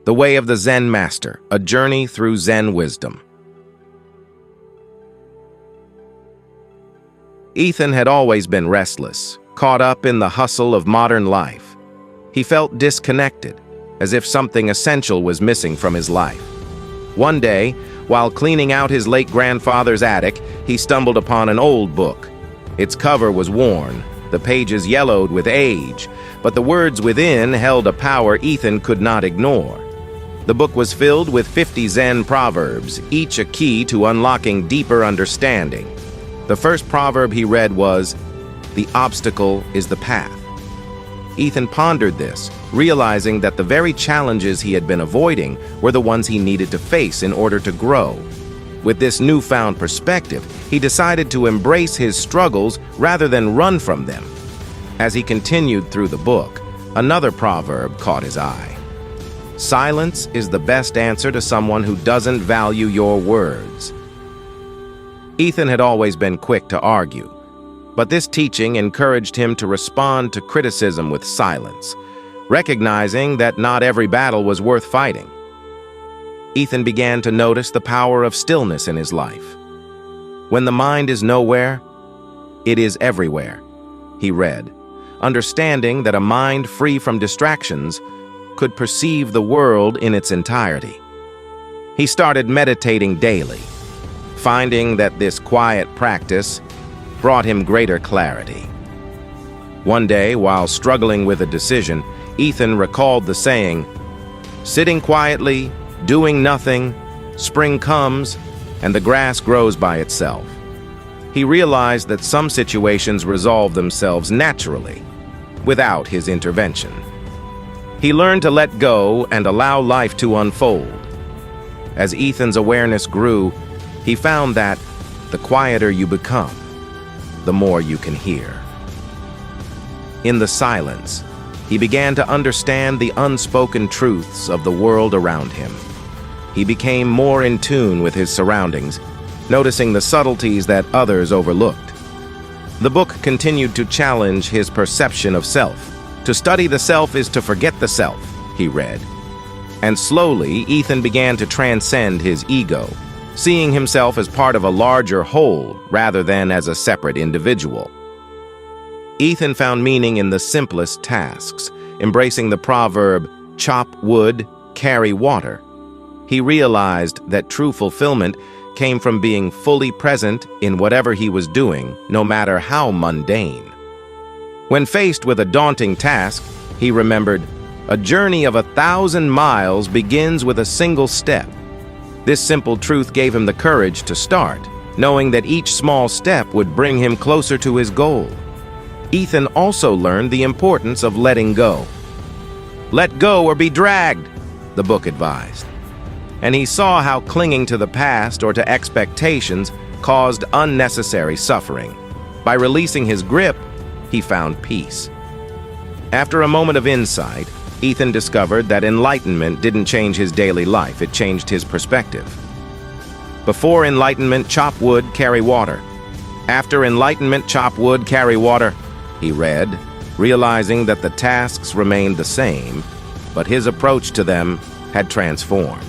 The Way of the Zen Master, A Journey Through Zen Wisdom. Ethan had always been restless, caught up in the hustle of modern life. He felt disconnected, as if something essential was missing from his life. One day, while cleaning out his late grandfather's attic, he stumbled upon an old book. Its cover was worn, the pages yellowed with age, but the words within held a power Ethan could not ignore. The book was filled with 50 Zen Proverbs, each a key to unlocking deeper understanding. The first proverb he read was, "The obstacle is the path." Ethan pondered this, realizing that the very challenges he had been avoiding were the ones he needed to face in order to grow. With this newfound perspective, he decided to embrace his struggles rather than run from them. As he continued through the book, another proverb caught his eye. "Silence is the best answer to someone who doesn't value your words." Ethan had always been quick to argue, but this teaching encouraged him to respond to criticism with silence, recognizing that not every battle was worth fighting. Ethan began to notice the power of stillness in his life. "When the mind is nowhere, it is everywhere," he read, understanding that a mind free from distractions could perceive the world in its entirety. He started meditating daily, finding that this quiet practice brought him greater clarity. One day, while struggling with a decision, Ethan recalled the saying, "Sitting quietly, doing nothing, spring comes, and the grass grows by itself." He realized that some situations resolve themselves naturally, without his intervention. He learned to let go and allow life to unfold. As Ethan's awareness grew, he found that the quieter you become, the more you can hear. In the silence, he began to understand the unspoken truths of the world around him. He became more in tune with his surroundings, noticing the subtleties that others overlooked. The book continued to challenge his perception of self. "To study the self is to forget the self," he read. And slowly, Ethan began to transcend his ego, seeing himself as part of a larger whole rather than as a separate individual. Ethan found meaning in the simplest tasks, embracing the proverb, "Chop wood, carry water." He realized that true fulfillment came from being fully present in whatever he was doing, no matter how mundane. When faced with a daunting task, he remembered, "A journey of 1,000 miles begins with a single step." This simple truth gave him the courage to start, knowing that each small step would bring him closer to his goal. Ethan also learned the importance of letting go. "Let go or be dragged," the book advised. And he saw how clinging to the past or to expectations caused unnecessary suffering. By releasing his grip, he found peace. After a moment of insight, Ethan discovered that enlightenment didn't change his daily life, it changed his perspective. Before enlightenment, chop wood, carry water. After enlightenment, chop wood, carry water, he read, realizing that the tasks remained the same, but his approach to them had transformed.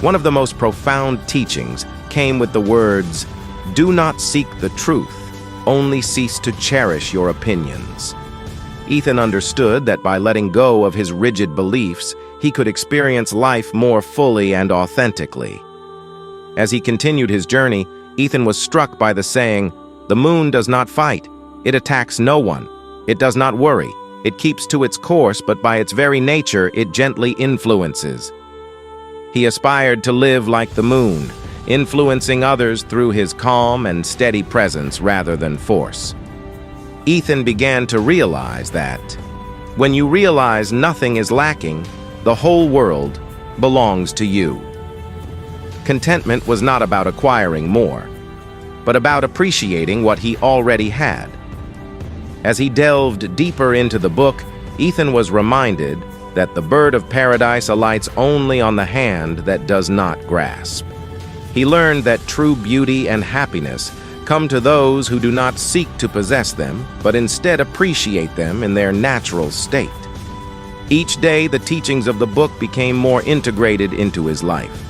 One of the most profound teachings came with the words, "Do not seek the truth, only cease to cherish your opinions." Ethan understood that by letting go of his rigid beliefs, he could experience life more fully and authentically. As he continued his journey, Ethan was struck by the saying, "The moon does not fight. It attacks no one. It does not worry. It keeps to its course, but by its very nature, it gently influences." He aspired to live like the moon, influencing others through his calm and steady presence rather than force. Ethan began to realize that when you realize nothing is lacking, the whole world belongs to you. Contentment was not about acquiring more, but about appreciating what he already had. As he delved deeper into the book, Ethan was reminded that the bird of paradise alights only on the hand that does not grasp. He learned that true beauty and happiness come to those who do not seek to possess them, but instead appreciate them in their natural state. Each day, the teachings of the book became more integrated into his life.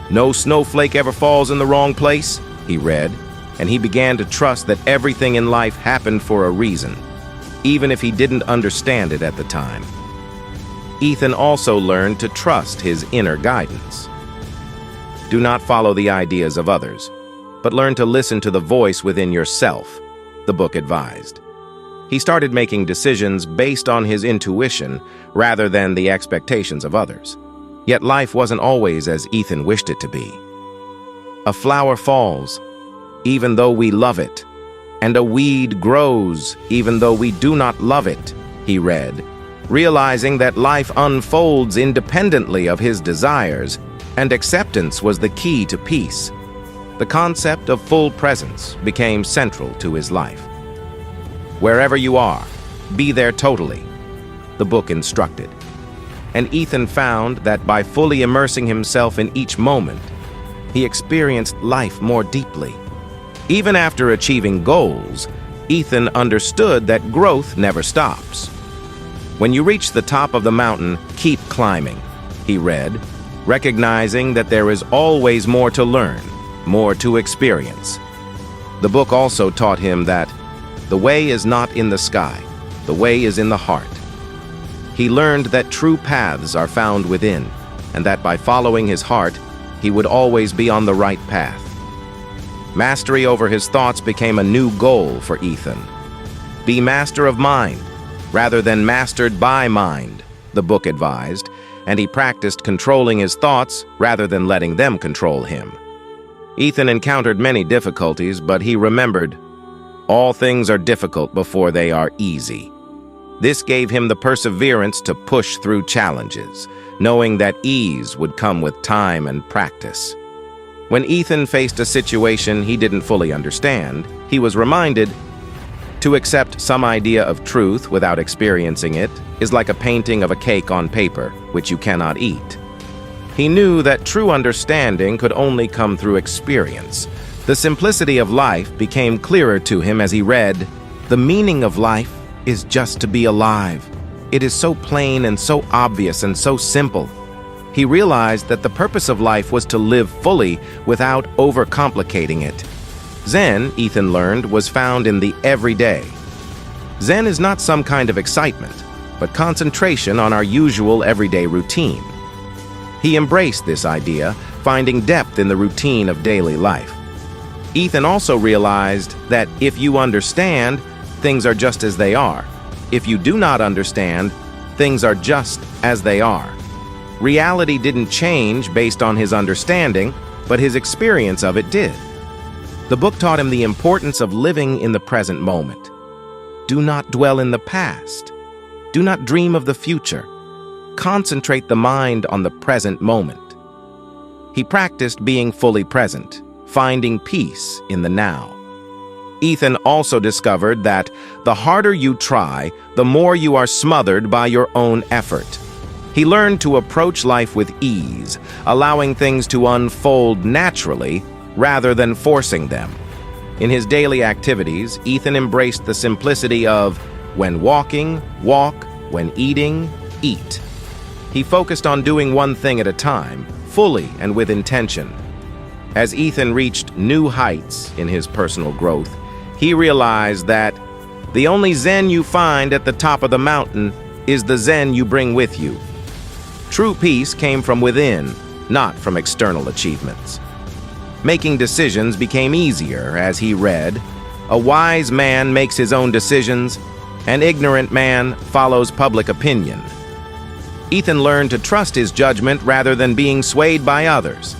"No snowflake ever falls in the wrong place," he read, and he began to trust that everything in life happened for a reason, even if he didn't understand it at the time. Ethan also learned to trust his inner guidance. Do not follow the ideas of others, but learn to listen to the voice within yourself, the book advised. He started making decisions based on his intuition rather than the expectations of others. Yet life wasn't always as Ethan wished it to be. "A flower falls, even though we love it, and a weed grows, even though we do not love it," he read, realizing that life unfolds independently of his desires, and acceptance was the key to peace. The concept of full presence became central to his life. "Wherever you are, be there totally," the book instructed. And Ethan found that by fully immersing himself in each moment, he experienced life more deeply. Even after achieving goals, Ethan understood that growth never stops. "When you reach the top of the mountain, keep climbing," he read, recognizing that there is always more to learn, more to experience. The book also taught him that the way is not in the sky, the way is in the heart. He learned that true paths are found within, and that by following his heart, he would always be on the right path. Mastery over his thoughts became a new goal for Ethan. "Be master of mind, rather than mastered by mind," the book advised, and he practiced controlling his thoughts rather than letting them control him. Ethan encountered many difficulties, but he remembered, "All things are difficult before they are easy." This gave him the perseverance to push through challenges, knowing that ease would come with time and practice. When Ethan faced a situation he didn't fully understand, he was reminded, to accept some idea of truth without experiencing it is like a painting of a cake on paper, which you cannot eat. He knew that true understanding could only come through experience. The simplicity of life became clearer to him as he read, "The meaning of life is just to be alive. It is so plain and so obvious and so simple." He realized that the purpose of life was to live fully without overcomplicating it. Zen, Ethan learned, was found in the everyday. Zen is not some kind of excitement, but concentration on our usual everyday routine. He embraced this idea, finding depth in the routine of daily life. Ethan also realized that if you understand, things are just as they are. If you do not understand, things are just as they are. Reality didn't change based on his understanding, but his experience of it did. The book taught him the importance of living in the present moment. Do not dwell in the past. Do not dream of the future. Concentrate the mind on the present moment. He practiced being fully present, finding peace in the now. Ethan also discovered that the harder you try, the more you are smothered by your own effort. He learned to approach life with ease, allowing things to unfold naturally rather than forcing them. In his daily activities, Ethan embraced the simplicity of when walking, walk, when eating, eat. He focused on doing one thing at a time, fully and with intention. As Ethan reached new heights in his personal growth, he realized that the only Zen you find at the top of the mountain is the Zen you bring with you. True peace came from within, not from external achievements. Making decisions became easier as he read, "A wise man makes his own decisions, an ignorant man follows public opinion." Ethan learned to trust his judgment rather than being swayed by others.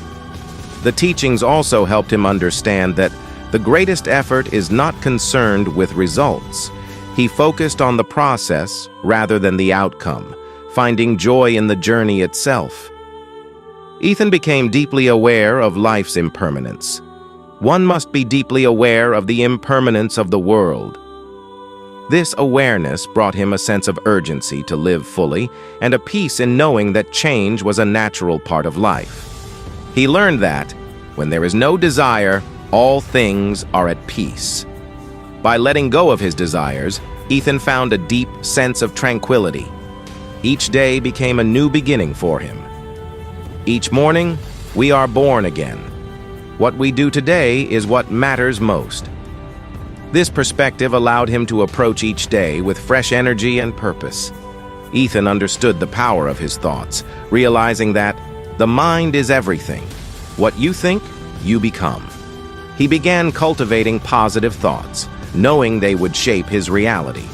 The teachings also helped him understand that the greatest effort is not concerned with results. He focused on the process rather than the outcome, finding joy in the journey itself. Ethan became deeply aware of life's impermanence. One must be deeply aware of the impermanence of the world. This awareness brought him a sense of urgency to live fully and a peace in knowing that change was a natural part of life. He learned that, when there is no desire, all things are at peace. By letting go of his desires, Ethan found a deep sense of tranquility. Each day became a new beginning for him. Each morning, we are born again. What we do today is what matters most. This perspective allowed him to approach each day with fresh energy and purpose. Ethan understood the power of his thoughts, realizing that the mind is everything. What you think, you become. He began cultivating positive thoughts, knowing they would shape his reality.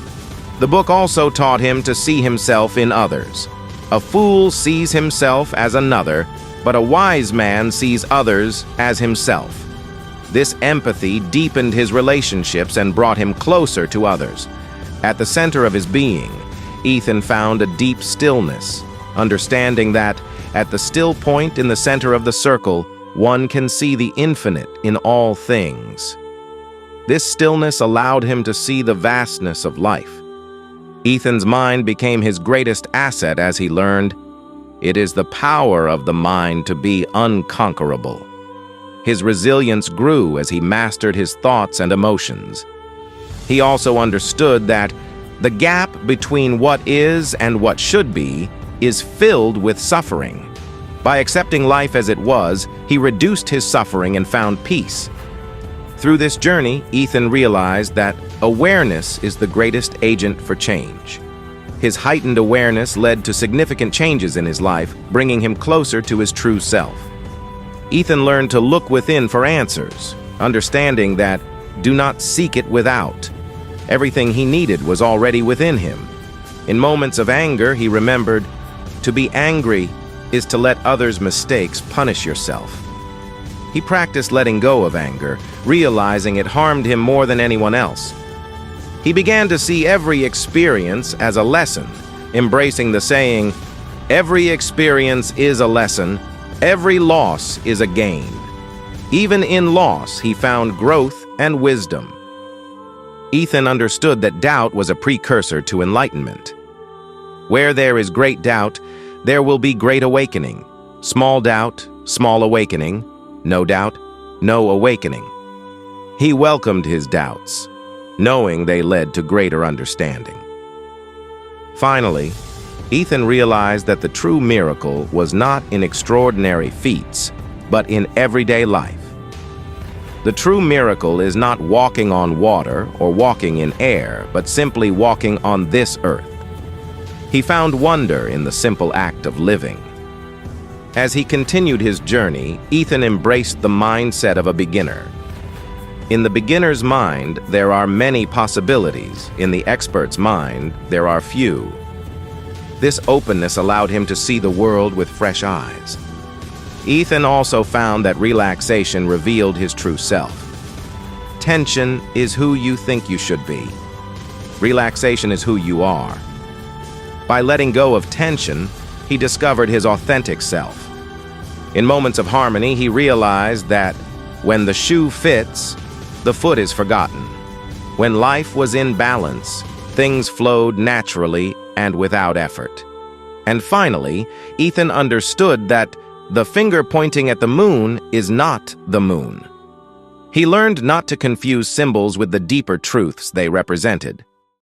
The book also taught him to see himself in others. A fool sees himself as another, but a wise man sees others as himself. This empathy deepened his relationships and brought him closer to others. At the center of his being, Ethan found a deep stillness, understanding that, at the still point in the center of the circle, one can see the infinite in all things. This stillness allowed him to see the vastness of life. Ethan's mind became his greatest asset as he learned, it is the power of the mind to be unconquerable. His resilience grew as he mastered his thoughts and emotions. He also understood that the gap between what is and what should be is filled with suffering. By accepting life as it was, he reduced his suffering and found peace. Through this journey, Ethan realized that awareness is the greatest agent for change. His heightened awareness led to significant changes in his life, bringing him closer to his true self. Ethan learned to look within for answers, understanding that do not seek it without. Everything he needed was already within him. In moments of anger, he remembered, to be angry is to let others' mistakes punish yourself. He practiced letting go of anger, realizing it harmed him more than anyone else. He began to see every experience as a lesson, embracing the saying, every experience is a lesson, every loss is a gain. Even in loss, he found growth and wisdom. Ethan understood that doubt was a precursor to enlightenment. Where there is great doubt, there will be great awakening. Small doubt, small awakening. No doubt, no awakening. He welcomed his doubts, knowing they led to greater understanding. Finally, Ethan realized that the true miracle was not in extraordinary feats, but in everyday life. The true miracle is not walking on water or walking in air, but simply walking on this earth. He found wonder in the simple act of living. As he continued his journey, Ethan embraced the mindset of a beginner. In the beginner's mind, there are many possibilities. In the expert's mind, there are few. This openness allowed him to see the world with fresh eyes. Ethan also found that relaxation revealed his true self. Tension is who you think you should be. Relaxation is who you are. By letting go of tension, he discovered his authentic self. In moments of harmony, he realized that when the shoe fits, the foot is forgotten. When life was in balance, things flowed naturally and without effort. And finally, Ethan understood that the finger pointing at the moon is not the moon. He learned not to confuse symbols with the deeper truths they represented.